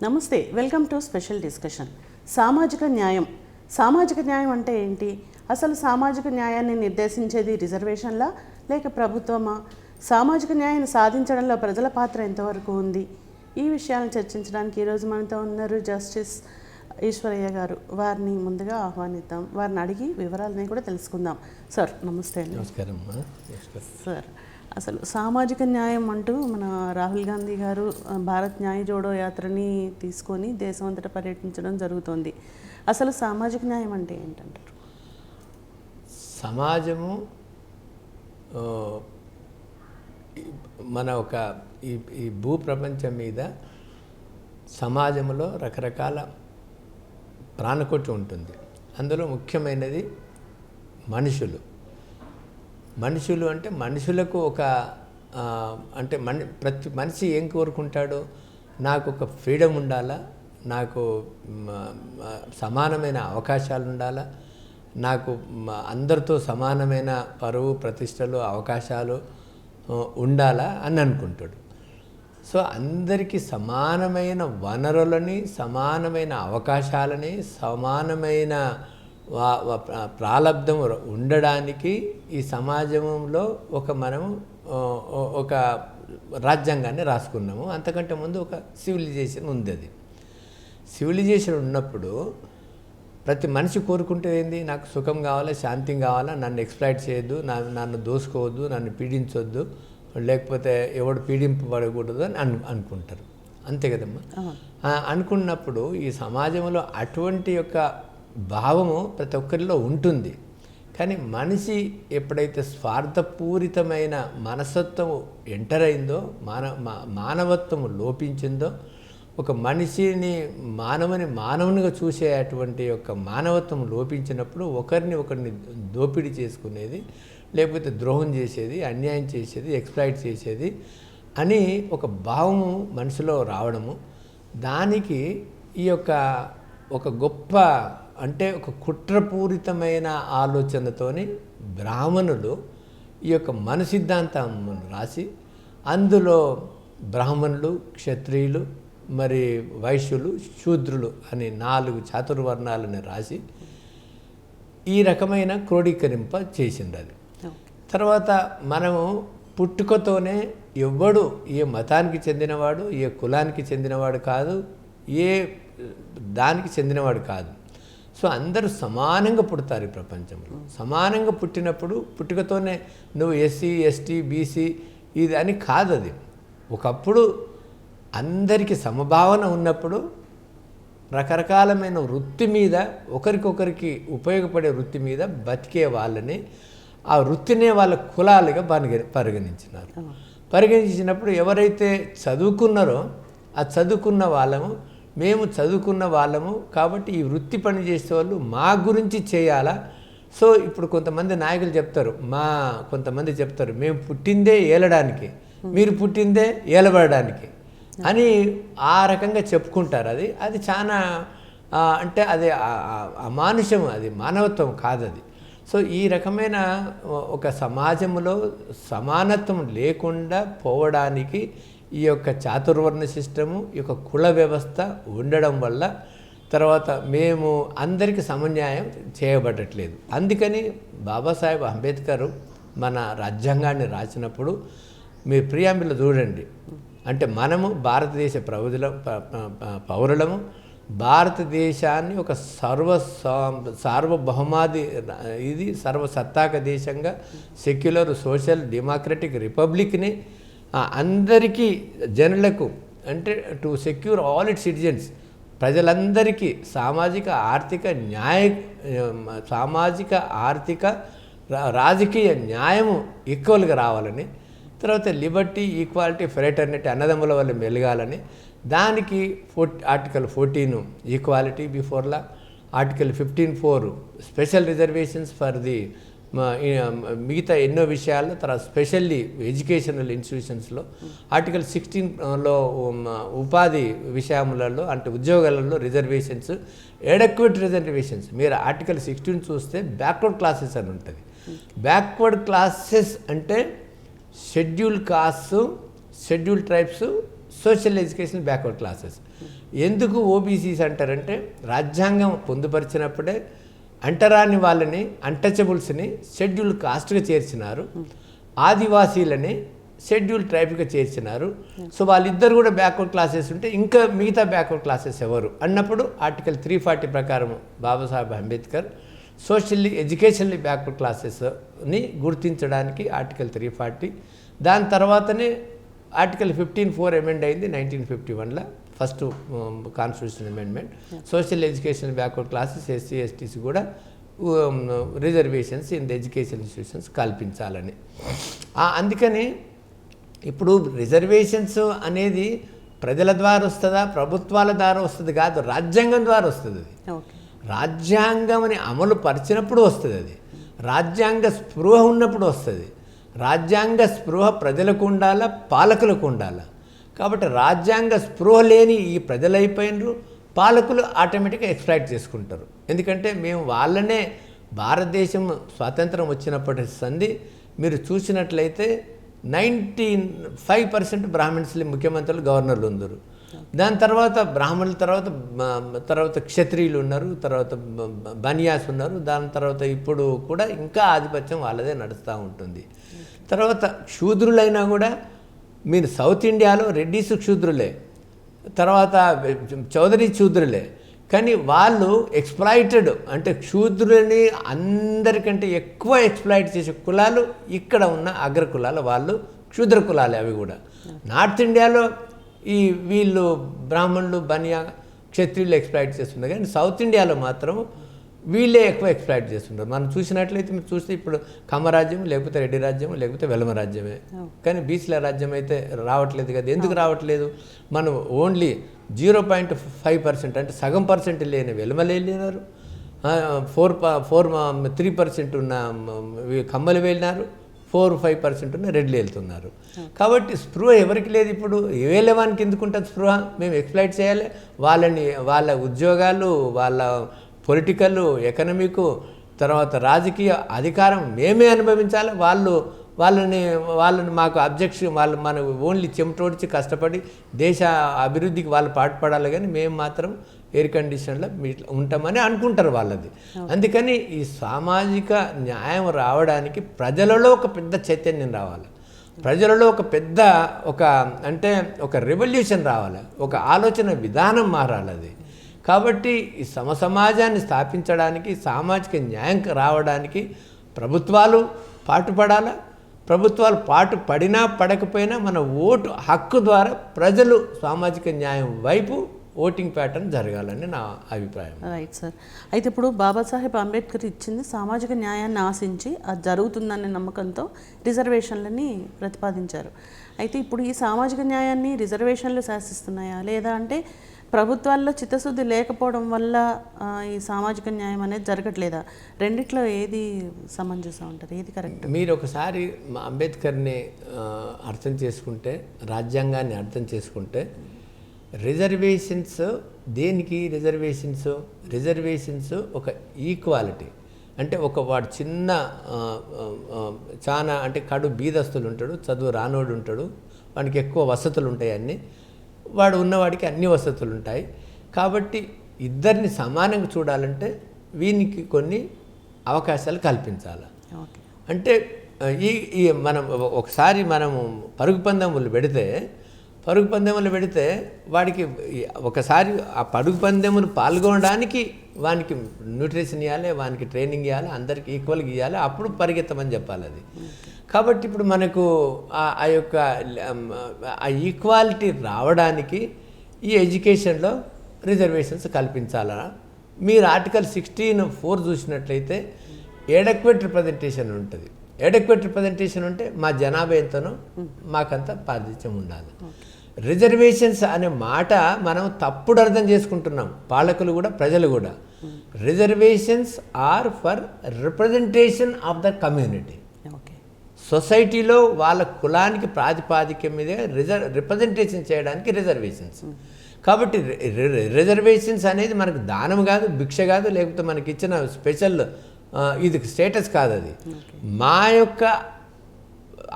నమస్తే, welcome to special discussion. సామాజిక న్యాయం అంటే ఏంటి? అసలు సామాజిక న్యాయాన్ని నిర్దేశించేది రిజర్వేషన్లా లేక ప్రభుత్వమా? సామాజిక న్యాయాన్ని సాధించడంలో ప్రజల పాత్ర ఎంతవరకు ఉంది? ఈ విషయాలను చర్చించడానికి ఈరోజు మనతో ఉన్నారు జస్టిస్ ఈశ్వరయ్య గారు. వారిని ముందుగా ఆహ్వానిద్దాం, వారిని అడిగి వివరాలని కూడా తెలుసుకుందాం. సార్ నమస్తే అండి. నమస్కారం. సార్, అసలు సామాజిక న్యాయం అంటూ మన రాహుల్ గాంధీ గారు భారత్ న్యాయ జోడో యాత్రని తీసుకొని దేశం అంతటా పర్యటించడం జరుగుతుంది. అసలు సామాజిక న్యాయం అంటే ఏంటంటారు? సమాజము మన ఈ భూప్రపంచం మీద సమాజంలో రకరకాల ప్రాణకోటి ఉంటుంది. అందులో ముఖ్యమైనది మనుషులు అంటే మనుషులకు ప్రతి మనిషి ఏం కోరుకుంటాడో, నాకు ఒక ఫ్రీడమ్ ఉండాలా, నాకు సమానమైన అవకాశాలు ఉండాలా, నాకు అందరితో సమానమైన పరువు ప్రతిష్టలు అవకాశాలు ఉండాలా అని అనుకుంటాడు. సో అందరికీ సమానమైన వనరులని, సమానమైన అవకాశాలని, సమానమైన ప్రాలబ్ధం ఉండడానికి ఈ సమాజంలో మనము ఒక రాజ్యాంగాన్ని రాసుకున్నాము. అంతకంటే ముందు ఒక సివిలైజేషన్ ఉంది. అది సివిలైజేషన్ ఉన్నప్పుడు ప్రతి మనిషి కోరుకుంటే ఏంది, నాకు సుఖం కావాలా, శాంతి కావాలా, నన్ను ఎక్స్ప్లాయిట్ చేయొద్దు, నన్ను దోసుకోవద్దు, నన్ను పీడించొద్దు, లేకపోతే ఎవడు పీడింపబడకూడదు అని అనుకుంటారు. అంతే కదమ్మా. అనుకున్నప్పుడు ఈ సమాజంలో అటువంటి యొక్క భావము ప్రతి ఒక్కరిలో ఉంటుంది. కానీ మనిషి ఎప్పుడైతే స్వార్థపూరితమైన మనస్తత్వం ఎంటర్ అయిందో, మానవత్వం లోపించిందో, ఒక మనిషిని మానవునిగా చూసే అటువంటి యొక్క మానవత్వం లోపించినప్పుడు ఒకరిని దోపిడీ చేసుకునేది, లేకపోతే ద్రోహం చేసేది, అన్యాయం చేసేది, ఎక్స్ప్లాయిట్ చేసేది అని ఒక భావము మనసులో రావడము, దానికి ఈ యొక్క ఒక గొప్ప ఒక కుట్రపూరితమైన ఆలోచనతోని బ్రాహ్మణులు ఈ యొక్క మన సిద్ధాంతం రాసి, అందులో బ్రాహ్మణులు, క్షత్రియులు, మరి వైశ్యులు, శూద్రులు అని 4 చాతుర్వర్ణాలని రాసి ఈ రకమైన క్రోడీకరింప చేసింది. అది తర్వాత మనము పుట్టుకతోనే ఎవ్వడు ఏ మతానికి చెందినవాడు, ఏ కులానికి చెందినవాడు కాదు, ఏ దానికి చెందినవాడు కాదు. సో అందరూ సమానంగా పుడతారు ఈ ప్రపంచంలో. సమానంగా పుట్టినప్పుడు పుట్టుకతోనే నువ్వు ఎస్సీ, ఎస్టీ, బీసీ ఇది అని కాదు. అది ఒకప్పుడు అందరికీ సమభావన ఉన్నప్పుడు రకరకాలమైన వృత్తి మీద, ఒకరికొకరికి ఉపయోగపడే వృత్తి మీద బతికే వాళ్ళని, ఆ వృత్తినే వాళ్ళ కులాలుగా పరిగణించినారు. పరిగణించినప్పుడు ఎవరైతే చదువుకున్నారో ఆ చదువుకున్న వాళ్ళము, మేము చదువుకున్న వాళ్ళము కాబట్టి ఈ వృత్తి పని చేసే వాళ్ళు మా గురించి చేయాలా. సో ఇప్పుడు కొంతమంది నాయకులు చెప్తారు, కొంతమంది చెప్తారు, మేము పుట్టిందే ఏలడానికి, మీరు పుట్టిందే ఏలబడడానికి అని ఆ రకంగా చెప్పుకుంటారు. అది చాలా అది అమానుషం, అది మానవత్వం కాదు. అది సో ఈ రకమైన ఒక సమాజంలో సమానత్వం లేకుండా పోవడానికి ఈ యొక్క చాతుర్వర్ణ సిస్టము, ఈ యొక్క కుల వ్యవస్థ ఉండడం వల్ల తర్వాత మేము అందరికీ సమన్యాయం చేయబడట్లేదు. అందుకని బాబాసాహెబ్ అంబేద్కర్ మన రాజ్యాంగాన్ని రాసినప్పుడు మీరు ప్రియాంబిల్ చూడండి, మనము భారతదేశ పౌరులము, భారతదేశాన్ని ఒక సార్వభౌమాది సర్వసత్తాక దేశంగా, సెక్యులర్, సోషల్, డెమోక్రటిక్ రిపబ్లిక్ని అందరికీ జనులకు to secure all it's citizens, ప్రజలందరికీ సామాజిక ఆర్థిక రాజకీయ న్యాయము ఈక్వల్గా రావాలని, తర్వాత లిబర్టీ, ఈక్వాలిటీ, ఫ్రెటర్నిటీ అన్నదమ్ముల వల్ల మెలగాలని, దానికి article 14 equality before law, article 15(4) special reservations for the మిగతా ఎన్నో విషయాల్లో, తర్వాత స్పెషల్లీ ఎడ్యుకేషనల్ ఇన్స్టిట్యూషన్స్లో ఆర్టికల్ 16లో ఉపాధి విషయములలో ఉద్యోగాలలో రిజర్వేషన్స్, ఎడక్వేట్ రిజర్వేషన్స్. మీరు ఆర్టికల్ 16 చూస్తే బ్యాక్వర్డ్ క్లాసెస్ అని ఉంటుంది. బ్యాక్వర్డ్ క్లాసెస్ అంటే schedule caste, schedule tribes, social education backward classes. ఎందుకు ఓబీసీస్ అంటారంటే రాజ్యాంగం పొందుపరిచినప్పుడే అంటరాని వాళ్ళని అన్టచబుల్స్ని షెడ్యూల్ కాస్ట్గా చేర్చినారు, ఆదివాసీలని షెడ్యూల్ ట్రైబ్గా చేర్చినారు. సో వాళ్ళిద్దరు కూడా బ్యాక్వర్డ్ క్లాసెస్ ఉంటే ఇంకా మిగతా బ్యాక్వర్డ్ క్లాసెస్ ఎవరు అన్నప్పుడు ఆర్టికల్ 340 ప్రకారం Babasaheb Ambedkar socially educationally backward క్లాసెస్ని గుర్తించడానికి ఆర్టికల్ 340, దాని తర్వాతనే ఆర్టికల్ 15(4) అమెండ్ అయింది 1951లో, first constitution amendment. Social education backward classes SC STs కూడా reservations in the education institutions కల్పించాలని. అందుకని ఇప్పుడు రిజర్వేషన్స్ అనేది ప్రజల ద్వారా వస్తుందా, ప్రభుత్వాల ద్వారా వస్తుంది కాదు, రాజ్యాంగం ద్వారా వస్తుంది. అది రాజ్యాంగం అని అమలు పరిచినప్పుడు వస్తుంది, అది రాజ్యాంగ స్పృహ ఉన్నప్పుడు వస్తుంది. రాజ్యాంగ స్పృహ ప్రజలకు ఉండాలా, పాలకులకు ఉండాలా. కాబట్టి రాజ్యాంగ స్పృహ లేని ఈ ప్రజలైపోయినరు, పాలకులు ఆటోమేటిక్గా ఎక్స్ప్లాయిట్ చేసుకుంటారు. ఎందుకంటే మేము వాళ్ళనే భారతదేశం స్వాతంత్రం వచ్చినప్పటి సంది మీరు చూసినట్లయితే 95% బ్రాహ్మణ్స్లే ముఖ్యమంత్రులు, గవర్నర్లు ఉన్నారు. దాని తర్వాత బ్రాహ్మణుల తర్వాత క్షత్రియులు ఉన్నారు, తర్వాత బనియాస్ ఉన్నారు, దాని తర్వాత ఇప్పుడు కూడా ఇంకా ఆధిపత్యం వాళ్ళదే నడుస్తూ ఉంటుంది. తర్వాత క్షూద్రులైనా కూడా మీరు సౌత్ ఇండియాలో రెడ్డిస్ క్షూద్రులే, తర్వాత చౌదరి క్షూద్రులే, కానీ వాళ్ళు ఎక్స్ప్లాయిటెడ్ అంటే క్షూద్రులని అందరికంటే ఎక్కువ ఎక్స్ప్లాయిట్ చేసే కులాలు ఇక్కడ ఉన్న అగ్ర కులాలు, వాళ్ళు క్షూద్ర కులాలే అవి కూడా. నార్త్ ఇండియాలో ఈ వీళ్ళు బ్రాహ్మణులు బనియా క్షత్రియులు ఎక్స్ప్లాయిట్ చేస్తున్నారు, కానీ సౌత్ ఇండియాలో మాత్రం వీళ్ళే ఎక్కువ ఎక్స్ప్లాయిట్ చేస్తుంటారు. మనం చూసినట్లయితే మీరు చూస్తే ఇప్పుడు కమ్మరాజ్యం, లేకపోతే రెడ్డి రాజ్యం, లేకపోతే వెలమ రాజ్యమే, కానీ బీసీల రాజ్యం అయితే రావట్లేదు కదా. ఎందుకు రావట్లేదు? మనం ఓన్లీ 0.5% అంటే సగం పర్సెంట్ లేని వెలమలు వెళ్ళినారు, 3% ఉన్న కమ్మలు వెళ్ళినారు, 4-5% ఉన్న రెడ్లు వెళ్తున్నారు. కాబట్టి స్పృహ ఎవరికి లేదు. ఇప్పుడు వేలేవానికి ఎందుకు ఉంటుంది స్పృహ? మేము ఎక్స్ప్లాయిట్ చేయాలి వాళ్ళని, వాళ్ళ ఉద్యోగాలు, వాళ్ళ పొలిటికల్, ఎకనమిక్, తర్వాత రాజకీయ అధికారం మేమే అనుభవించాలి. వాళ్ళని మాకు అబ్జెక్షన్, మన ఓన్లీ చెమటోడ్చి కష్టపడి దేశ అభివృద్ధికి వాళ్ళు పాటుపడాలి, కానీ మేము మాత్రం ఎయిర్ కండిషన్లో ఉంటామని అనుకుంటారు వాళ్ళది. అందుకని ఈ సామాజిక న్యాయం రావడానికి ప్రజలలో ఒక పెద్ద చైతన్యం రావాలి, ప్రజలలో ఒక పెద్ద అంటే ఒక రెవల్యూషన్ రావాలి, ఒక ఆలోచన విధానం మారాలి అది. కాబట్టి ఈ సమాజాన్ని స్థాపించడానికి, సామాజిక న్యాయం రావడానికి ప్రభుత్వాలు పాటుపడాలా. ప్రభుత్వాలు పడినా పడకపోయినా మన ఓటు హక్కు ద్వారా ప్రజలు సామాజిక న్యాయం వైపు ఓటింగ్ ప్యాటర్న్ జరగాలని నా అభిప్రాయం. Right sir. అయితే ఇప్పుడు బాబాసాహెబ్ అంబేద్కర్ ఇచ్చింది సామాజిక న్యాయాన్ని ఆశించి అది జరుగుతుందనే నమ్మకంతో రిజర్వేషన్లని ప్రతిపాదించారు. అయితే ఇప్పుడు ఈ సామాజిక న్యాయాన్ని రిజర్వేషన్లు శాసిస్తున్నాయా, లేదా అంటే ప్రభుత్వాల్లో చిత్తశుద్ధి లేకపోవడం వల్ల ఈ సామాజిక న్యాయం అనేది జరగట్లేదా? రెండిట్లో ఏది సమంజసం అంటారు, ఏది కరెక్ట్? మీరు ఒకసారి అంబేద్కర్ని అర్థం చేసుకుంటే, రాజ్యాంగాన్ని అర్థం చేసుకుంటే, రిజర్వేషన్స్ దేనికి? రిజర్వేషన్స్ ఒక ఈక్వాలిటీ అంటే వాడు చిన్న చాలా అంటే కడు బీదస్తులు ఉంటాడు, చదువు రానోడు ఉంటాడు, వాడికి ఎక్కువ వసతులు ఉంటాయి, అన్నీ వాడు ఉన్నవాడికి అన్ని వసతులు ఉంటాయి. కాబట్టి ఇద్దరిని సమానంగా చూడాలంటే వీనికి కొన్ని అవకాశాలు కల్పించాలి. అంటే ఈ మనం ఒకసారి మనము పరుగు పందెములు పెడితే వాడికి ఒకసారి ఆ పరుగు పందెములు పాల్గొనడానికి వానికి న్యూట్రిషన్ ఇవ్వాలి, వానికి ట్రైనింగ్ ఇవ్వాలి, అందరికీ ఈక్వల్గా ఇవ్వాలి, అప్పుడు పరిగెత్తమని చెప్పాలి అది. కాబట్టి ఇప్పుడు మనకు ఆ యొక్క ఆ ఈక్వాలిటీ రావడానికి ఈ ఎడ్యుకేషన్లో రిజర్వేషన్స్ కల్పించాలా. మీరు ఆర్టికల్ 16(4) చూసినట్లయితే ఎడక్వేట్ రిప్రజెంటేషన్ ఉంటుంది. ఎడక్వేట్ రిప్రజెంటేషన్ ఉంటే మా జనాభా ఎంతనో మాకంత ప్రాతినిధ్యం ఉండాలి. రిజర్వేషన్స్ అనే మాట మనం తప్పుడు అర్థం చేసుకుంటున్నాం, పాలకులు కూడా ప్రజలు కూడా. Reservations are for representation of the community. సొసైటీలో వాళ్ళ కులానికి ప్రాతిపాదిక మీద రిప్రజెంటేషన్ చేయడానికి రిజర్వేషన్స్. కాబట్టి రిజర్వేషన్స్ అనేది మనకు దానం కాదు, భిక్ష కాదు, లేకపోతే మనకి ఇచ్చిన స్పెషల్ ఇది స్టేటస్ కాదు. అది మా యొక్క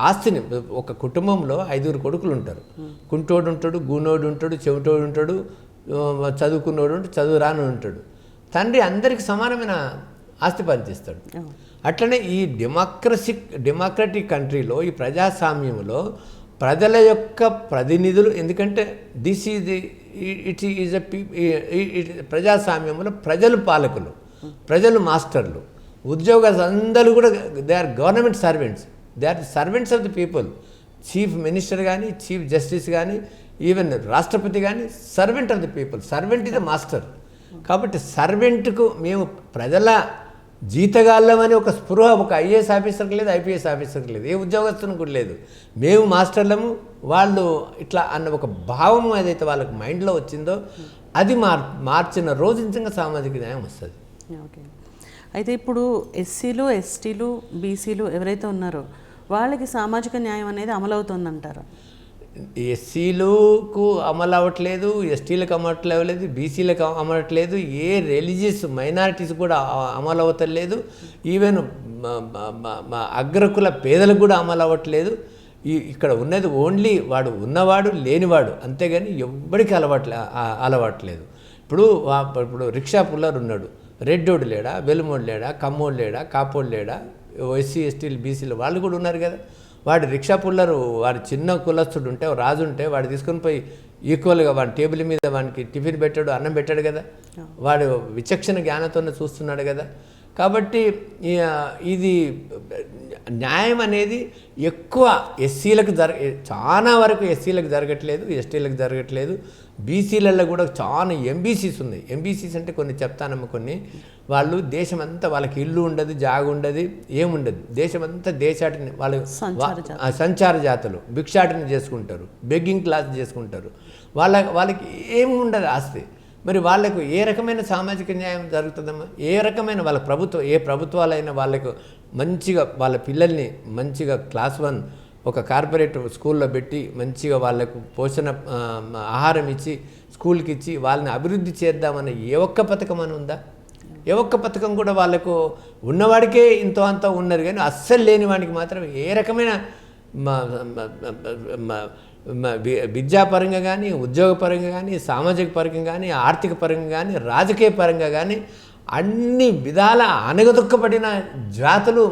ఆస్తిని. ఒక కుటుంబంలో 5 కొడుకులు ఉంటారు. కుంటోడు ఉంటాడు, గూనోడు ఉంటాడు, చెవిటోడు ఉంటాడు, చదువుకున్నోడు ఉంటాడు, చదువు రాను ఉంటాడు. తండ్రి అందరికి సమానమైన ఆస్తి పంచిస్తాడు. అట్లనే ఈ డెమోక్రటిక్ కంట్రీలో, ఈ ప్రజాస్వామ్యంలో ప్రజల యొక్క ప్రతినిధులు, ఎందుకంటే దిస్ ఈజ్ ఇట్ ఈజ్ ప్రజాస్వామ్యంలో ప్రజలు పాలకులు, ప్రజలు మాస్టర్లు, ఉద్యోగస్తులు అందరూ కూడా they are government servants, they are servants of the people. Chief minister కానీ, చీఫ్ జస్టిస్ కానీ, ఈవెన్ రాష్ట్రపతి కానీ servant of the people. Servant is the master. కాబట్టి సర్వెంట్కు మేము ప్రజల జీతగాళ్ళమని ఒక స్పృహ ఒక ఐఏఎస్ ఆఫీసర్కి లేదు, ఐపీఎస్ ఆఫీసర్కి లేదు, ఏ ఉద్యోగస్తునికి కూడా లేదు. మేము మాస్టర్లము, వాళ్ళు ఇట్లా అన్న ఒక భావం ఏదైతే వాళ్ళకి మైండ్లో వచ్చిందో అది మార్చిన రోజు నిజంగా సామాజిక న్యాయం వస్తుంది. ఓకే. అయితే ఇప్పుడు ఎస్సీలు, ఎస్టీలు, బీసీలు ఎవరైతే ఉన్నారో వాళ్ళకి సామాజిక న్యాయం అనేది అమలవుతుందంటారా? ఎస్సీలకు అమలు అవ్వట్లేదు, ఎస్టీలకు అమలు అవ్వలేదు, బీసీలకు అమలట్లేదు, ఏ రిలీజియస్ మైనారిటీస్ కూడా అమలు అవ్వట్లేదు, ఈవెన్ అగ్రకుల పేదలకు కూడా అమలు అవ్వట్లేదు. ఇక్కడ ఉన్నది ఓన్లీ వాడు ఉన్నవాడు లేనివాడు, అంతేగాని ఎవ్వడికి అలవాట్లేదు. ఇప్పుడు రిక్షా పుల్లర్ ఉన్నాడు, రెడ్డోడు లేడా, వెలుమోడు లేడా, కమ్మోడు లేడా, కాపోడు లేడా, ఎస్సీ ఎస్టీలు బీసీలు వాళ్ళు కూడా ఉన్నారు కదా. వాడు రిక్షా పుల్లరు, వాడు చిన్న కులస్తుడు ఉంటే, రాజు ఉంటే వాడు తీసుకొని పోయి ఈక్వల్గా వాడి టేబుల్ మీద వానికి టిఫిన్ పెట్టాడు, అన్నం పెట్టాడు కదా. వాడు విచక్షణ జ్ఞానంతోనే చూస్తున్నాడు కదా. కాబట్టి ఇది న్యాయం అనేది ఎక్కువ ఎస్సీలకు చాలా వరకు ఎస్సీలకు జరగట్లేదు, ఎస్టీలకు జరగట్లేదు. బీసీలలో కూడా చాలా ఎంబీసీస్ ఉన్నాయి. ఎంబీసీస్ అంటే కొన్ని చెప్తానమ్మ, కొన్ని వాళ్ళు దేశమంతా వాళ్ళకి ఇల్లు ఉండదు, జాగ ఉండదు, ఏముండదు, దేశమంతా దేశాటిని వాళ్ళు సంచార జాతులు భిక్షాటన చేసుకుంటారు, బెగ్గింగ్ క్లాస్ చేసుకుంటారు. వాళ్ళకి ఏమి ఉండదు ఆస్తి. మరి వాళ్లకు ఏ రకమైన సామాజిక న్యాయం జరుగుతుందమ్మా? ఏ రకమైన వాళ్ళ ఏ ప్రభుత్వాలైనా వాళ్ళకు మంచిగా వాళ్ళ పిల్లల్ని మంచిగా క్లాస్ 1 ఒక కార్పొరేట్ స్కూల్లో పెట్టి మంచిగా వాళ్ళకు పోషణ ఆహారం ఇచ్చి స్కూల్కి ఇచ్చి వాళ్ళని అభివృద్ధి చేద్దామని ఏ ఒక్క పథకం అని ఉందా? ఏ ఒక్క పథకం కూడా వాళ్ళకు ఉన్నవాడికే ఇంతో అంతా ఉన్నారు, కానీ అస్సలు లేని వాడికి మాత్రం ఏ రకమైన విద్యాపరంగా కానీ, ఉద్యోగపరంగా కానీ, సామాజిక పరంగా కానీ, ఆర్థిక పరంగా కానీ, రాజకీయ పరంగా కానీ అన్ని విధాల అనగదొక్కబడిన జాతులు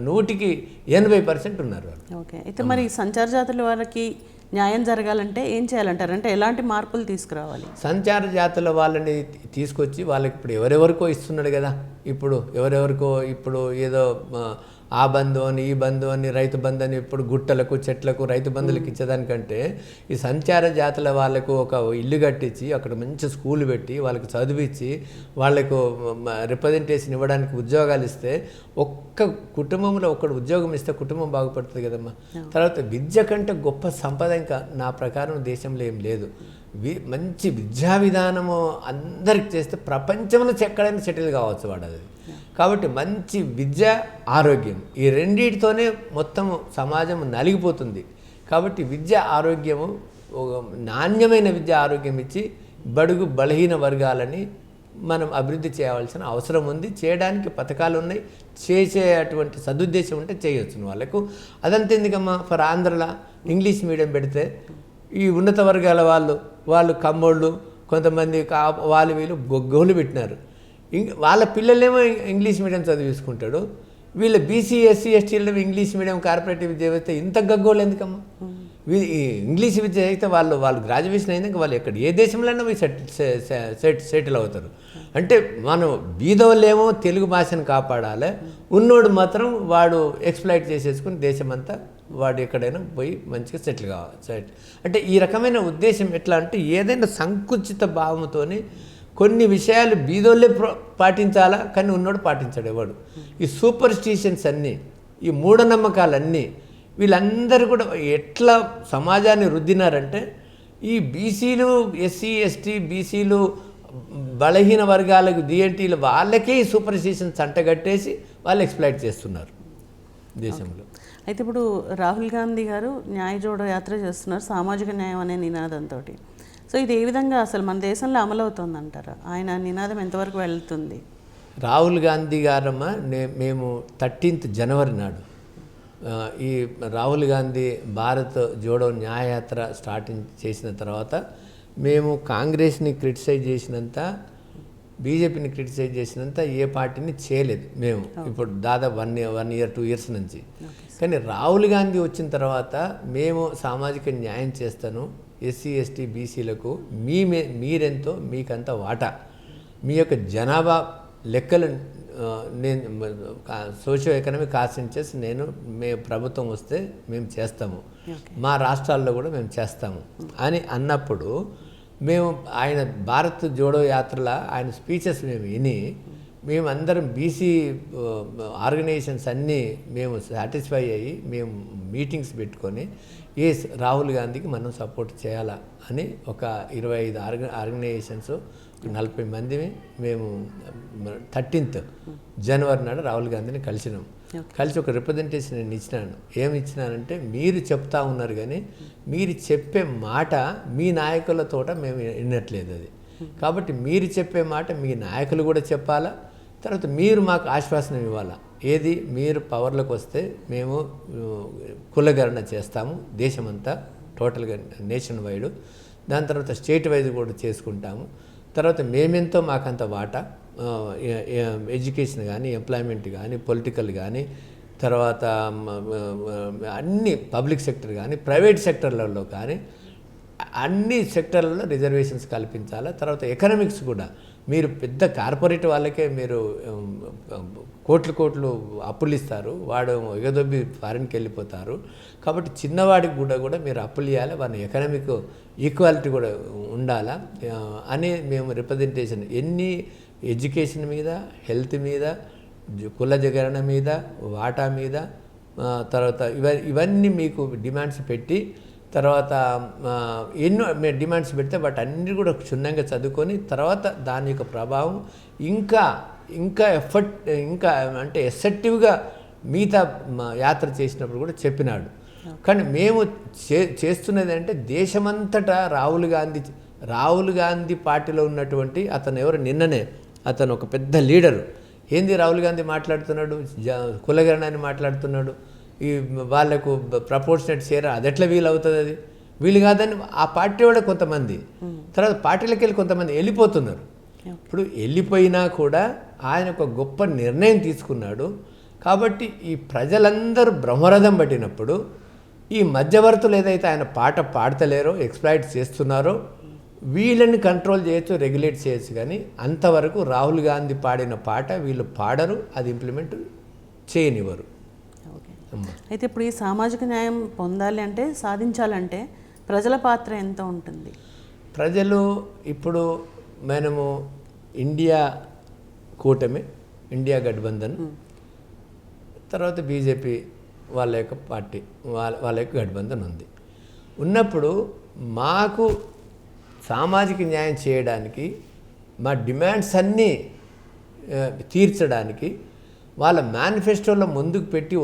100% ఉన్నారు. ఓకే. అయితే మరి సంచార జాతుల వాళ్ళకి న్యాయం జరగాలంటే ఏం చేయాలంటారు? అంటే ఎలాంటి మార్పులు తీసుకురావాలి? సంచార జాతుల వాళ్ళని తీసుకొచ్చి వాళ్ళకి ఇప్పుడు ఎవరెవరికో ఇస్తున్నాడు కదా. ఇప్పుడు ఎవరెవరికో ఇప్పుడు ఏదో ఆ బంధు అని, ఈ బంధు అని, రైతు బంధు అని, ఇప్పుడు గుట్టలకు చెట్లకు రైతు బంధులకు ఇచ్చేదానికంటే ఈ సంచార జాతుల వాళ్ళకు ఒక ఇల్లు కట్టించి అక్కడ మంచి స్కూల్ పెట్టి వాళ్ళకి చదివించి వాళ్ళకు రిప్రజెంటేషన్ ఇవ్వడానికి ఉద్యోగాలు ఇస్తే, ఒక్క కుటుంబంలో ఒకడు ఉద్యోగం ఇస్తే కుటుంబం బాగుపడుతుంది కదమ్మా. తర్వాత విద్య కంటే గొప్ప సంపద ఇంకా నా ప్రకారం దేశంలో ఏం లేదు. మంచి విద్యా విధానము అందరికి చేస్తే ప్రపంచంలో ఎక్కడైనా సెటిల్ కావచ్చు వాడు. అది కాబట్టి మంచి విద్య, ఆరోగ్యం ఈ రెండింటితోనే మొత్తం సమాజం నలిగిపోతుంది. కాబట్టి విద్య, ఆరోగ్యము, నాణ్యమైన విద్య, ఆరోగ్యం ఇచ్చి బడుగు బలహీన వర్గాలని మనం అభివృద్ధి చేయవలసిన అవసరం ఉంది. చేయడానికి పథకాలు ఉన్నాయి, చేసేటువంటి సదుద్దేశం ఉంటే చేయొచ్చు వాళ్ళకు. అదంతా ఎందుకమ్మా? ఫర్ ఆంధ్రలో ఇంగ్లీష్ మీడియం పెడితే ఈ ఉన్నత వర్గాల వాళ్ళు కమ్మోళ్ళు, కొంతమంది వీళ్ళు గొగ్గోలు పెట్టినారు. వాళ్ళ పిల్లలేమో ఇంగ్లీష్ మీడియం చదివించుకుంటాడు. వీళ్ళ బీసీ, ఎస్సీ, ఎస్టీలలో ఇంగ్లీష్ మీడియం కార్పొరేటివ్ విద్య వేస్తే ఇంత గగ్గోలు ఎందుకమ్మా? ఇంగ్లీష్ విద్య అయితే వాళ్ళు గ్రాడ్యుయేషన్ అయినాక వాళ్ళు ఎక్కడ ఏ దేశంలోనే పోయి సెటిల్ అవుతారు. అంటే మనం బీదోళ్ళేమో తెలుగు భాషను కాపాడాలి, ఉన్నోడు మాత్రం వాడు ఎక్స్ప్లాయిట్ చేసేసుకుని దేశమంతా వాడు ఎక్కడైనా పోయి మంచిగా సెటిల్ కావాలి. అంటే ఈ రకమైన ఉద్దేశం ఎట్లా అంటే ఏదైనా సంకుచిత భావంతోని కొన్ని విషయాలు బీదోళ్ళే పాటించాలా, కానీ ఉన్నోడు పాటించాడు ఎవడు. ఈ సూపర్ స్టిషన్స్ అన్నీ, ఈ మూఢనమ్మకాలన్నీ వీళ్ళందరూ కూడా ఎట్లా సమాజాన్ని రుద్దినారంటే, ఈ బీసీలు, ఎస్సీ, ఎస్టీ, బీసీలు, బలహీన వర్గాలకు, డిఎన్టీలు వాళ్ళకే ఈ సూపర్ స్టిషన్స్ అంటగట్టేసి వాళ్ళు ఎక్స్ప్లాయిట్ చేస్తున్నారు దేశంలో. అయితే ఇప్పుడు రాహుల్ గాంధీ గారు న్యాయ జోడో యాత్ర చేస్తున్నారు సామాజిక న్యాయం అనే నినాదంతో. సో ఇది ఏ విధంగా అసలు మన దేశంలో అమలవుతుంది అంటారా? ఆయన నినాదం ఎంతవరకు వెళ్తుంది? రాహుల్ గాంధీ గారమ్మ, మేము 13th జనవరి నాడు ఈ రాహుల్ గాంధీ భారత్ జోడో న్యాయయాత్ర స్టార్ట్ చేసిన తర్వాత మేము కాంగ్రెస్ని క్రిటిసైజ్ చేసినంత, బీజేపీని క్రిటిసైజ్ చేసినంత ఏ పార్టీని చేయలేదు మేము ఇప్పుడు దాదాపు 1 year 2 years నుంచి. కానీ రాహుల్ గాంధీ వచ్చిన తర్వాత మేము సామాజిక న్యాయం చేస్తాను, ఎస్సీ ఎస్టీ బీసీలకు మీరెంతో మీకంత వాటా, మీ యొక్క జనాభా లెక్కలు నేను సోషియో ఎకనామిక్ కాన్సెన్సస్ ప్రభుత్వం వస్తే మేము చేస్తాము, మా రాష్ట్రాల్లో కూడా మేము చేస్తాము అని అన్నప్పుడు మేము ఆయన భారత్ జోడో యాత్రల ఆయన స్పీచెస్ మేము విని మేమందరం బీసీ ఆర్గనైజేషన్స్ అన్నీ మేము సాటిస్ఫై అయ్యి మేము మీటింగ్స్ పెట్టుకొని రాహుల్ గాంధీకి మనం సపోర్ట్ చేయాలా అని ఒక 25 ఆర్గనైజేషన్స్ 40 మందిని మేము 13th January నాడు రాహుల్ గాంధీని కలిసినాం. కలిసి ఒక రిప్రజెంటేషన్ నేను ఇచ్చినాను. ఏమి ఇచ్చినానంటే, మీరు చెప్తా ఉన్నారు కానీ మీరు చెప్పే మాట మీ నాయకులతోట మేము వినట్లేదు అది. కాబట్టి మీరు చెప్పే మాట మీ నాయకులు కూడా చెప్పాలా, తర్వాత మీరు మాకు ఆశ్వాసన ఇవ్వాలా. ఏది, మీరు పవర్లోకి వస్తే మేము కులగణన చేస్తాము దేశమంతా, టోటల్గా నేషన్ వైడ్, దాని తర్వాత స్టేట్ వైజ్ కూడా చేసుకుంటాము, తర్వాత మేమెంతో మాకంత వాటా, ఎడ్యుకేషన్ కానీ, ఎంప్లాయ్మెంట్ కానీ, పొలిటికల్ కానీ, తర్వాత అన్ని పబ్లిక్ సెక్టర్ కానీ, ప్రైవేట్ సెక్టర్లలో కానీ అన్ని సెక్టర్లలో రిజర్వేషన్స్ కల్పించాలి. తర్వాత ఎకనామిక్స్ కూడా మీరు పెద్ద కార్పొరేట్ వాళ్ళకే మీరు కోట్లు అప్పులు ఇస్తారు, వాడు ఎగదొబ్బి ఫారిన్కి వెళ్ళిపోతారు. కాబట్టి చిన్నవాడికి కూడా మీరు అప్పులు ఇవ్వాలి, వారి ఎకనామిక్ ఈక్వాలిటీ కూడా ఉండాలా అని మేము రిప్రజెంటేషన్ ఎన్ని ఎడ్యుకేషన్ మీద, హెల్త్ మీద, కుల జగరణ మీద, వాటా మీద, తర్వాత ఇవన్నీ మీకు డిమాండ్స్ పెట్టి, తర్వాత ఎన్నో డిమాండ్స్ పెడితే వాటి అన్నీ కూడా క్షుణ్ణంగా చదువుకొని తర్వాత దాని యొక్క ప్రభావం ఇంకా అంటే ఎసెప్టివ్గా మిగతా యాత్ర చేసినప్పుడు కూడా చెప్పినాడు. కానీ మేము చేస్తున్నది అంటే దేశమంతటా రాహుల్ గాంధీ పార్టీలో ఉన్నటువంటి అతను ఎవరు, నిన్ననే అతను ఒక పెద్ద లీడరు. ఏంది రాహుల్ గాంధీ మాట్లాడుతున్నాడు, కులగణాన్ని మాట్లాడుతున్నాడు, ఈ వాళ్ళకు ప్రపోర్షనేట్ షేర్ అది ఎట్లా వీలు అవుతుంది, అది వీలు కాదని ఆ పార్టీ కూడా కొంతమంది, తర్వాత పార్టీలకు వెళ్ళి కొంతమంది వెళ్ళిపోతున్నారు. ఇప్పుడు వెళ్ళిపోయినా కూడా ఆయన ఒక గొప్ప నిర్ణయం తీసుకున్నాడు. కాబట్టి ఈ ప్రజలందరూ బ్రహ్మరథం పట్టినప్పుడు ఈ మధ్యవర్తులు ఏదైతే ఆయన పాట పాడతలేరో, ఎక్స్ప్లాయిట్ చేస్తున్నారో, వీళ్ళని కంట్రోల్ చేయొచ్చు, రెగ్యులేట్ చేయొచ్చు. కానీ అంతవరకు రాహుల్ గాంధీ పాడిన పాట వీళ్ళు పాడరు, అది ఇంప్లిమెంట్ చేయనివ్వరు. అయితే ఇప్పుడు ఈ సామాజిక న్యాయం పొందాలి అంటే, సాధించాలంటే ప్రజల పాత్ర ఎంత ఉంటుంది? ప్రజలు ఇప్పుడు మనము ఇండియా కూటమి, ఇండియా గఠబంధన్, తర్వాత బీజేపీ వాళ్ళ యొక్క పార్టీ, వాళ్ళ యొక్క గఠబంధన్ ఉన్నప్పుడు మాకు సామాజిక న్యాయం చేయడానికి, మా డిమాండ్స్ అన్నీ తీర్చడానికి వాళ్ళ మేనిఫెస్టోలో ముందుకు పెట్టి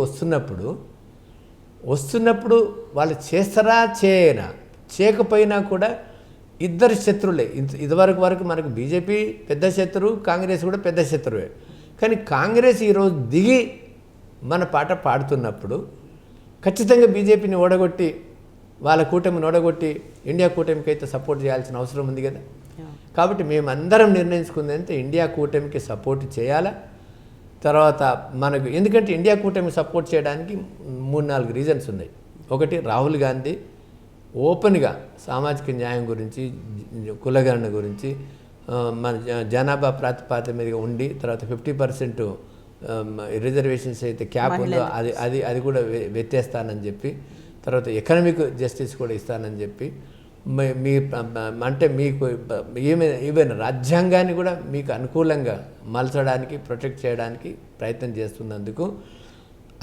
వస్తున్నప్పుడు వాళ్ళు చేస్తారా చేయకపోయినా కూడా ఇద్దరు శత్రువులే. ఇదివరకు మనకు బీజేపీ పెద్ద శత్రువు, కాంగ్రెస్ కూడా పెద్ద శత్రువే. కానీ కాంగ్రెస్ ఈరోజు దిగి మన పాట పాడుతున్నప్పుడు ఖచ్చితంగా బీజేపీని ఓడగొట్టి, వాళ్ళ కూటమిని ఓడగొట్టి ఇండియా కూటమికి అయితే సపోర్ట్ చేయాల్సిన అవసరం ఉంది కదా. కాబట్టి మేమందరం నిర్ణయించుకుందంటే ఇండియా కూటమికి సపోర్ట్ చేయాలా. తర్వాత మనకు ఎందుకంటే ఇండియా కూటమికి సపోర్ట్ చేయడానికి 3-4 రీజన్స్ ఉన్నాయి. ఒకటి, రాహుల్ గాంధీ ఓపెన్గా సామాజిక న్యాయం గురించి, కులగణన గురించి, మన జనాభా ప్రాతిపదిక మీద ఉండి, తర్వాత 50% రిజర్వేషన్స్ అయితే క్యాప్ ఉందో అది కూడా వెత్తేస్తానని చెప్పి, తర్వాత ఎకనామిక్ జస్టిస్ కూడా ఇస్తానని చెప్పి, అంటే మీకు ఈవెన్ రాజ్యాంగాన్ని కూడా మీకు అనుకూలంగా మలచడానికి, ప్రొటెక్ట్ చేయడానికి ప్రయత్నం చేస్తున్నందుకు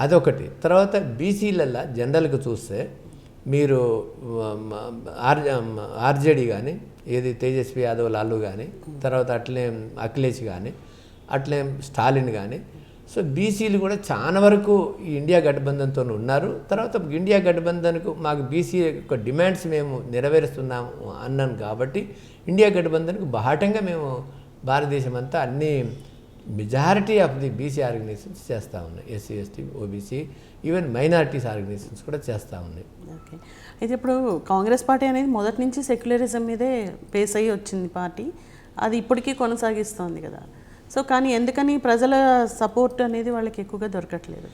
అదొకటి. తర్వాత బీసీలలో జనరల్గా చూస్తే మీరు ఆర్జేడీ కానీ, ఏది తేజస్వి యాదవ్ లాలు కానీ, తర్వాత అట్లే అఖిలేష్ కానీ, అట్లే స్టాలిన్ కానీ, సో బీసీలు కూడా చాలా వరకు ఈ ఇండియా గఠబంధన్తో ఉన్నారు. తర్వాత ఇండియా గఠబంధన్కు మాకు బీసీ యొక్క డిమాండ్స్ మేము నెరవేరుస్తున్నాము అన్నాను. కాబట్టి ఇండియా గఠబంధన్కు బాహటంగా మేము భారతదేశం అంతా అన్ని majority of the BC organisations చేస్తూ ఉన్నాయి, SC ST OBC even minorities organisations కూడా చేస్తూ ఉన్నాయి. ఓకే, అయితే ఇప్పుడు కాంగ్రెస్ పార్టీ అనేది మొదటి నుంచి సెక్యులరిజం మీదే బేస్ అయ్యి వచ్చింది పార్టీ, అది ఇప్పటికీ కొనసాగిస్తోంది కదా. సో కానీ ఎందుకని ప్రజల సపోర్ట్ అనేది వాళ్ళకి ఎక్కువగా దొరకట్లేదు?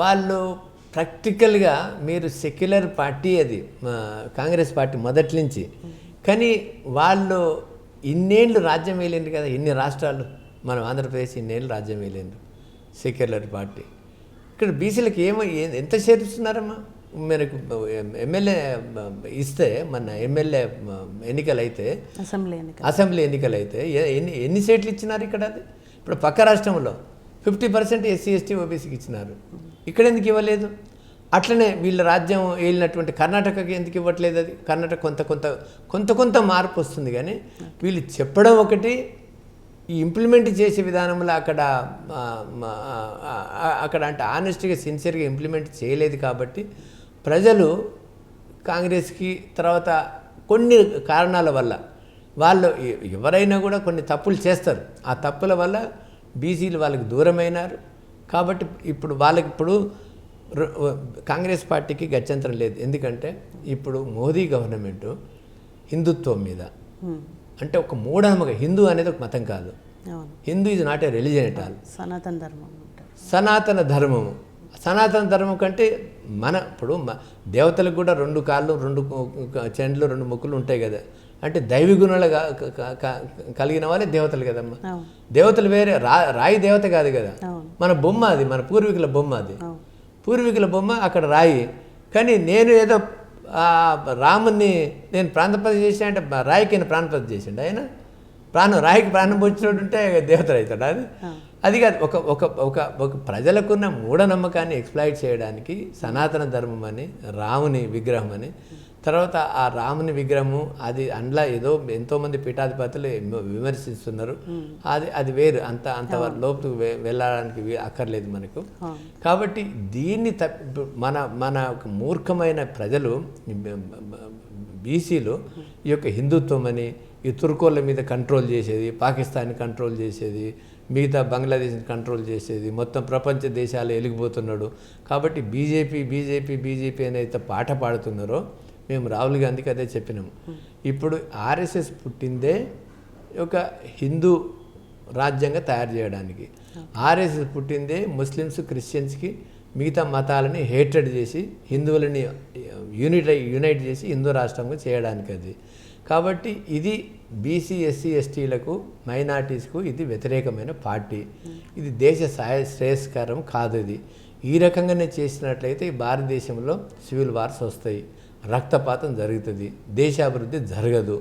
వాళ్ళు ప్రాక్టికల్గా మీరు సెక్యులర్ పార్టీ అది కాంగ్రెస్ పార్టీ మొదటి నుంచి, కానీ వాళ్ళు ఇన్నేళ్ళు రాజ్యం వేయలేండి కదా, ఇన్ని రాష్ట్రాలు మనం ఆంధ్రప్రదేశ్ ఇన్నేళ్ళు రాజ్యం వేయలేండి సెక్యులర్ పార్టీ. ఇక్కడ బీసీలకు ఎంత చేరుస్తున్నారమ్మా? మనకు ఎమ్మెల్యే ఇస్తే మన ఎమ్మెల్యే ఎన్నికలు అయితే అసెంబ్లీ ఎన్నికలు అయితే ఎన్ని సీట్లు ఇచ్చినారు ఇక్కడ? అది ఇప్పుడు పక్క రాష్ట్రంలో 50% ఎస్సీ ఎస్టీ ఓబీసీకి ఇచ్చినారు, ఇక్కడ ఎందుకు ఇవ్వలేదు? అట్లనే వీళ్ళ రాజ్యం వెళ్ళినటువంటి కర్ణాటకకి ఎందుకు ఇవ్వట్లేదు? అది కర్ణాటక కొంత మార్పు వస్తుంది, కానీ వీళ్ళు చెప్పడం ఒకటి, ఈ ఇంప్లిమెంట్ చేసే విధానంలో అక్కడ అంటే ఆనెస్ట్గా సిన్సియర్గా ఇంప్లిమెంట్ చేయలేదు. కాబట్టి ప్రజలు కాంగ్రెస్కి తర్వాత కొన్ని కారణాల వల్ల వాళ్ళు ఎవరైనా కూడా కొన్ని తప్పులు చేస్తారు, ఆ తప్పుల వల్ల బీసీలు వాళ్ళకి దూరమైనారు. కాబట్టి ఇప్పుడు కాంగ్రెస్ పార్టీకి గత్యంతరం లేదు. ఎందుకంటే ఇప్పుడు మోదీ గవర్నమెంట్ హిందుత్వం మీద అంటే ఒక మూఢనమ్మకం, హిందూ అనేది ఒక మతం కాదు, Hindu is not a religion at all, సనాతన ధర్మం కంటే ఇప్పుడు దేవతలకు కూడా 2 కాళ్ళు 2 చెండ్లు 2 ముక్కులు ఉంటాయి కదా, అంటే దైవ గుణాలు కలిగిన వాళ్ళే దేవతలు కదమ్మా. దేవతలు వేరే, రాయి దేవత కాదు కదా, మన బొమ్మ అది, మన పూర్వీకుల బొమ్మ అది, పూర్వీకుల బొమ్మ అక్కడ రాయి. కానీ నేను ఏదో రాముని నేను ప్రాణప్రతిష్ఠ చేసిన అంటే రాయికి ఆయన ప్రాణప్రతిష్ఠ చేసిండు, ఆయన రాయికి ప్రాణం పోసినట్టు ఉంటే దేవతలు అవుతాడు. అది కాదు, ఒక ప్రజలకున్న మూఢనమ్మకాన్ని ఎక్స్ప్లాయిట్ చేయడానికి సనాతన ధర్మం అని, రాముని విగ్రహం అని, తర్వాత ఆ రాముని విగ్రహము అది అందులో ఏదో ఎంతోమంది పీఠాధిపతులు విమర్శిస్తున్నారు, అది వేరు, అంత లోపు వెళ్ళడానికి అక్కర్లేదు మనకు. కాబట్టి దీన్ని మన మూర్ఖమైన ప్రజలు బీసీలు ఈ యొక్క హిందుత్వం అని, ఈ తుర్కోళ్ళ మీద కంట్రోల్ చేసేది, పాకిస్తాన్ని కంట్రోల్ చేసేది, మిగతా బంగ్లాదేశ్ని కంట్రోల్ చేసేది, మొత్తం ప్రపంచ దేశాలు వెలిగిపోతున్నాడు. కాబట్టి బీజేపీ అనేది పాట పాడుతున్నారో, మేము రాహుల్ గాంధీకి అదే చెప్పినాము. ఇప్పుడు ఆర్ఎస్ఎస్ పుట్టిందే ఒక హిందూ రాజ్యంగా తయారు చేయడానికి, ఆర్ఎస్ఎస్ పుట్టిందే ముస్లిమ్స్ క్రిస్టియన్స్కి మిగతా మతాలని హేట్రెడ్ చేసి హిందువులని యునైట్ చేసి హిందూ రాష్ట్రంగా చేయడానికి అది. కాబట్టి ఇది బీసీ ఎస్సీ ఎస్టీలకు మైనార్టీస్కు ఇది వ్యతిరేకమైన పార్టీ, ఇది దేశ శ్రేయస్కరం కాదు. ఇది ఈ రకంగానే చేసినట్లయితే ఈ భారతదేశంలో సివిల్ వార్స్ వస్తాయి, రక్తపాతం జరుగుతుంది, దేశాభివృద్ధి జరగదు.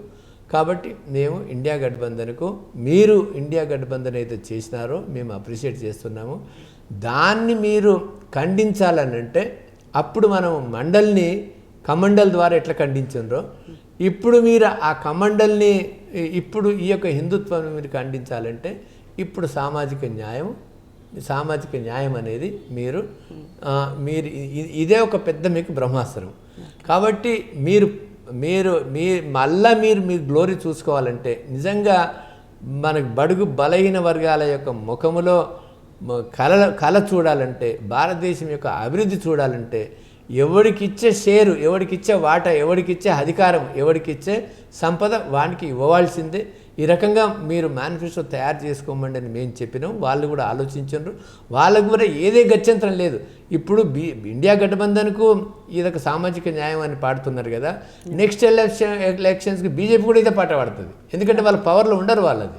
కాబట్టి మేము ఇండియా గఠబంధన్కు, మీరు ఇండియా గఠబంధన్ అయితే చేసినారో మేము అప్రిషియేట్ చేస్తున్నాము. దాన్ని మీరు ఖండించాలని అంటే అప్పుడు మనం మండల్ని కమండల్ ద్వారా ఎట్లా ఖండించారో ఇప్పుడు మీరు ఆ కమండల్ని ఇప్పుడు ఈ యొక్క హిందుత్వాన్ని మీరు ఖండించాలంటే ఇప్పుడు సామాజిక న్యాయం అనేది మీరు ఇదే ఒక పెద్ద మీకు బ్రహ్మాస్త్రం. కాబట్టి మీరు మళ్ళా మీ గ్లోరీ చూసుకోవాలంటే నిజంగా మనకు బడుగు బలహీన వర్గాల యొక్క ముఖములో కళ చూడాలంటే, భారతదేశం యొక్క అభివృద్ధి చూడాలంటే, ఎవడికిచ్చే షేరు, ఎవడికిచ్చే వాటా, ఎవడికిచ్చే అధికారం, ఎవడికిచ్చే సంపద వానికి ఇవ్వవలసిందే. ఈ రకంగా మీరు మేనిఫెస్టో తయారు చేసుకోమండి అని మేము చెప్పినాం. వాళ్ళు కూడా ఆలోచించారు, వాళ్ళకు కూడా ఏదే గత్యంతరం లేదు. ఇప్పుడు ఇండియా గఠబంధన్కు ఇదొక సామాజిక న్యాయం అని పాడుతున్నారు కదా, నెక్స్ట్ ఎలక్షన్స్కి బీజేపీ కూడా ఇదే పాట పాడుతుంది, ఎందుకంటే వాళ్ళ పవర్లో ఉండరు వాళ్ళది.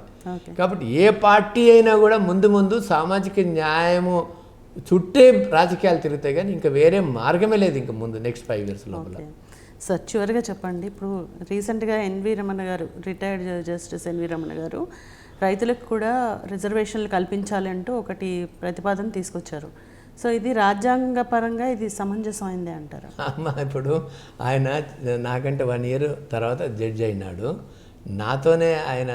కాబట్టి ఏ పార్టీ అయినా కూడా ముందు సామాజిక న్యాయము చుట్టే రాజకీయాలు తిరుగుతాయి, కానీ ఇంకా వేరే మార్గమే లేదు ఇంకా ముందు నెక్స్ట్ 5 years లోపల. సార్ చివరిగా చెప్పండి, ఇప్పుడు రీసెంట్గా ఎన్వి రమణ గారు, రిటైర్డ్ జస్టిస్ ఎన్వి రమణ గారు రైతులకు కూడా రిజర్వేషన్లు కల్పించాలి అంటూ ఒకటి ప్రతిపాదన తీసుకొచ్చారు. సో ఇది రాజ్యాంగపరంగా ఇది సమంజసమైందే అంటారా? ఇప్పుడు ఆయన నాకంటే 1 year తర్వాత జడ్జి అయినాడు, నాతోనే ఆయన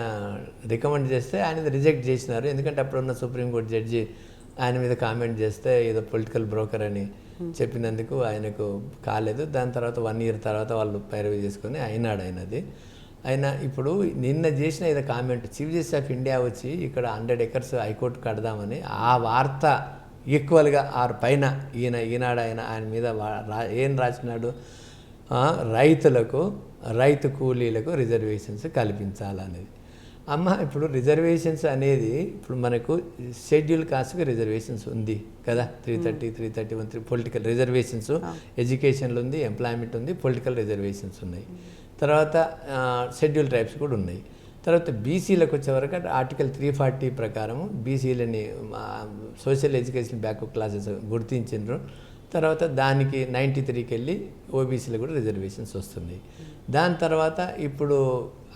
రికమెండ్ చేస్తే ఆయన రిజెక్ట్ చేసినారు. ఎందుకంటే అప్పుడున్న సుప్రీంకోర్టు జడ్జి ఆయన మీద కామెంట్ చేస్తే ఏదో పొలిటికల్ బ్రోకర్ అని చెప్పినందుకు ఆయనకు కాలేదు. దాని తర్వాత 1 year తర్వాత వాళ్ళు పైరవీ చేసుకొని అయినాడు ఆయనది. ఆయన ఇప్పుడు నిన్న చేసిన ఏదో comment chief justice of India వచ్చి ఇక్కడ 100 acres హైకోర్టు కడదామని ఆ వార్త ఈక్వల్గా పైన ఈనాడు ఆయన మీద ఏం రాసినాడు, రైతులకు రైతు కూలీలకు రిజర్వేషన్స్ కల్పించాలనేది. అమ్మ ఇప్పుడు రిజర్వేషన్స్ అనేది ఇప్పుడు మనకు షెడ్యూల్ కాస్ట్కి రిజర్వేషన్స్ ఉంది కదా, 330, 331 పొలిటికల్ రిజర్వేషన్స్, ఎడ్యుకేషన్లో ఉంది, ఎంప్లాయ్మెంట్ ఉంది, పొలిటికల్ రిజర్వేషన్స్ ఉన్నాయి. తర్వాత షెడ్యూల్ ట్రైబ్స్ కూడా ఉన్నాయి. తర్వాత బీసీలకు వచ్చేవరకు ఆర్టికల్ 340 ప్రకారం బీసీలని సోషల్ ఎడ్యుకేషన్ బ్యాక్వర్డ్ క్లాసెస్ గుర్తించారు. తర్వాత దానికి 93కి వెళ్ళి ఓబీసీలకు కూడా రిజర్వేషన్స్ వస్తున్నాయి. దాని తర్వాత ఇప్పుడు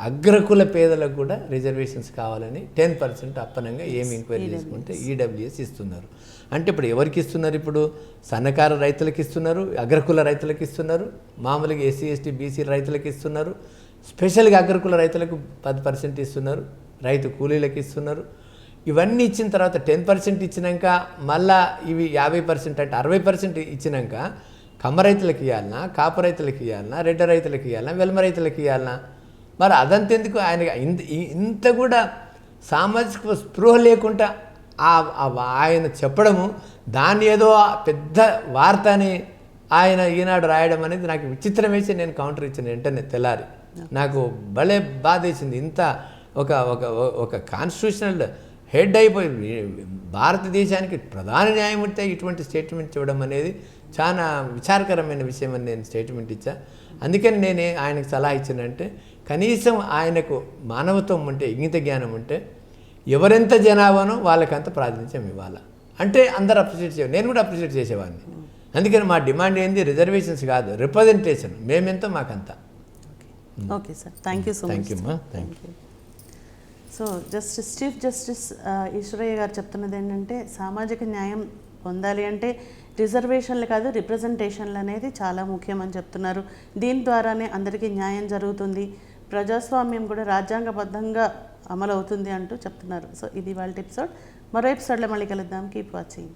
అగ్రకుల పేదలకు కూడా రిజర్వేషన్స్ కావాలని 10% అప్పనంగా ఏమి ఎంక్వైరీ చేసుకుంటే ఈడబ్ల్యూఎస్ ఇస్తున్నారు. అంటే ఇప్పుడు ఎవరికి ఇస్తున్నారు? ఇప్పుడు సన్నకారు రైతులకు ఇస్తున్నారు, అగ్రకుల రైతులకు ఇస్తున్నారు, మామూలుగా ఎస్సీ ఎస్టీ బీసీ రైతులకు ఇస్తున్నారు, స్పెషల్గా అగ్రకుల రైతులకు 10% ఇస్తున్నారు, రైతు కూలీలకు ఇస్తున్నారు. ఇవన్నీ ఇచ్చిన తర్వాత 10% ఇచ్చినాక మళ్ళా ఇవి 50% అంటే 60% ఇచ్చినాక కమ్మ రైతులకు ఇవ్వాలన్నా, కాపు రైతులకు ఇవ్వాలన్నా, రెడ్డ రైతులకు ఇవ్వాలన్నా, వెల్మ రైతులకు ఇవ్వాలన్నా? మరి అదంతెందుకు? ఆయన ఇంత కూడా సామాజిక స్పృహ లేకుండా ఆయన చెప్పడము, దాన్ని ఏదో పెద్ద వార్త అని ఆయన ఈనాడు రాయడం అనేది నాకు విచిత్రం వేసి నేను కౌంటర్ ఇచ్చిన వెంటనే తెల్లారి నాకు భలే బాధ వేసింది. ఇంత ఒక కాన్స్టిట్యూషనల్ హెడ్ అయిపోయి భారతదేశానికి ప్రధాన న్యాయమూర్తి ఇటువంటి స్టేట్మెంట్ ఇవ్వడం అనేది చాలా విచారకరమైన విషయం అని నేను స్టేట్మెంట్ ఇచ్చా. అందుకని నేను ఆయనకు సలహా ఇచ్చానంటే కనీసం ఆయనకు మానవత్వం ఉంటే, ఇంగిత జ్ఞానం ఉంటే ఎవరెంత జనాభానో వాళ్ళకంత ప్రాతినిధ్యం ఇవ్వాలి. అంటే అందరూ అప్రిషియేట్ చేయాలి, నేను కూడా అప్రిషియేట్ చేసేవాడిని. అందుకని మా డిమాండ్ ఏంది రిజర్వేషన్స్ కాదు, రిప్రజెంటేషన్. మేమెంతో మాకంతా. Okay sir, thank you so much. Thank you అమ్మా, thank you. So chief justice Eshwaraiah garu చెప్తున్నది ఏంటంటే సామాజిక న్యాయం పొందాలి అంటే రిజర్వేషన్లు కాదు, రిప్రజెంటేషన్లు అనేది చాలా ముఖ్యమని చెప్తున్నారు. దీని ద్వారానే అందరికీ న్యాయం జరుగుతుంది, ప్రజాస్వామ్యం కూడా రాజ్యాంగబద్ధంగా అమలు అవుతుంది అంటూ చెప్తున్నారు. సో ఇది వాళ్ళ ఎపిసోడ్. మరో ఎపిసోడ్లో మళ్ళీ కలుద్దాం. Keep watching.